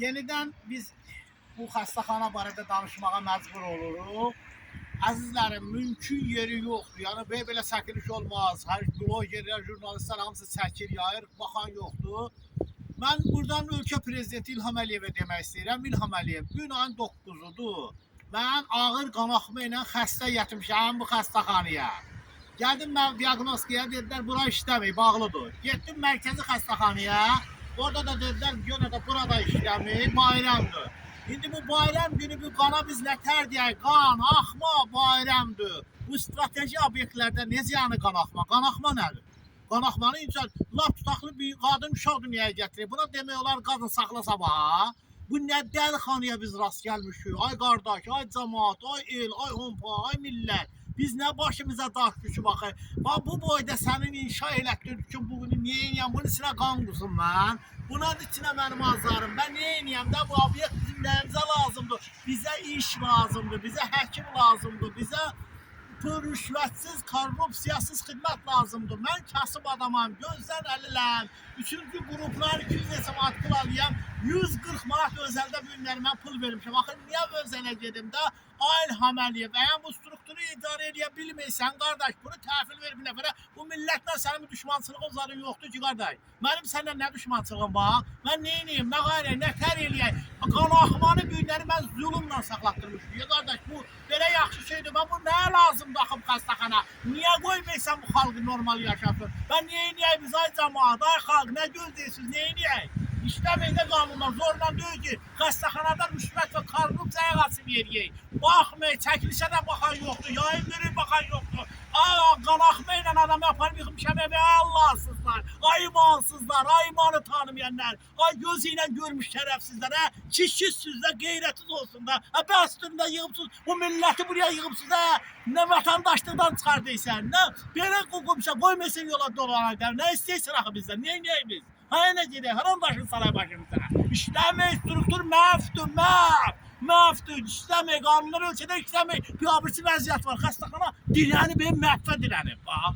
Yenidən biz bu xəstəxana barədə danışmağa məcbur oluruq. Əzizlərim, mümkün yeri yoxdur. Yəni belə çəkiliş olmaz. Hər blogerlər, jurnalistlər hamısı çəkir, yayır, baxan yoxdur. Mən buradan ölkə prezidenti İlham Əliyevə demək istəyirəm. İlham Əliyev, gün ayın 9-udur. Mən ağır qanaxma ilə xəstə yatmışam bu xəstəxanaya. Gəldim mən diaqnostikaya, dedilər bura işləmir, bağlıdır. Getdim mərkəzi xəstəxanaya. Orada da dedilər yenə də burada işləmir, bayramdır. İndi bu bayram günü bu qana biz nətər deyək, qan, axma bayramdır. Bu strateji obyektlərdə necə yəni qan axma? Qan axma nədir? Qan axmanı insan lap tutaqlı bir qadın uşaq dünyaya gətirir. Buna demək olar qadın saxla sabaha. Bu nə dəlixanaya biz rast gəlmişik? Ay qardaş, ay cəmaat, ay el, ay hompa, ay millət. Biz nə başımıza daş düşüb axı. Bu boyda sənin inşa elətdirdik ki, bunu niyə eləyəm? Bunun içinə qan qusum mən. Bunun içinə mənim azarım. Mən niyə eləyəm də bu obyekt bizim nəyimizə lazımdır? Bizə iş lazımdır, bizə həkim lazımdır, bizə rüşvətsiz, korrupsiyasız xidmət lazımdır. Mən kasıb adamam, gözdən əliləm. Üçüncü qruplar 200 neçə manat pul alayam. 140 manat özəldə bu günləri mən pul vermişəm. Axı niyə özələ gedim də? Ay İlham Əliyev, əgər bu strukturu idarə edə bilmirsən, qardaş, bunu təhvil ver bir nəfərə. Bu millətlə sənin düşmançılığın zarın yoxdur ki, qardaş. Mənim səndən nə düşmançılığım var? Mən nə edeyim, nə qayrə, nə tər eləyək? Qan axmanı günləri mən zulümlə saxlatdırmışım. Ya qardaş, bu belə yaxşı şeydir. Mən bu nə lazımdır axıb xəstəxana? Niyə qoymayırsan bu xalqı normal yaşasın? Ben nə edəyək biz, ay cəmaat, ay xalq, nə gözləyirsiniz, nə edəyək? İşləməkdə qanunlar zorla deyil ki, xəstəxanada rüşvət və korrupsiyaya qarşı veriyək. Baxmayın, çəkilişə də baxan yoxdur, yayın verir baxan yoxdur. Qanaxma ilə adamı yaparım yıxmışam evə, Allahsızlar, ay imansızlar, ay imanı tanımayanlar, ay gözü ilə görmüş şərəfsizlər, kişisizlər, qeyrətsiz olsun da, bəstüründə yığımsız, bu milləti buraya yığımsız, nə vətəndaşlıqdan çıxardıysan, nə belə qoymuşa, qoymaysan yola dolanacaq, nə istəyirsin axı bizdən, neyək biz? Hayına gedək, haram daşın saray başımıza. İşləmək, struktur məhvdir, məhvdir, işləmək, qanunlar ölçədə işləmək, bir abırçı vəziyyət var, xəstəxana dirəni benim məhvə dirənib, bax.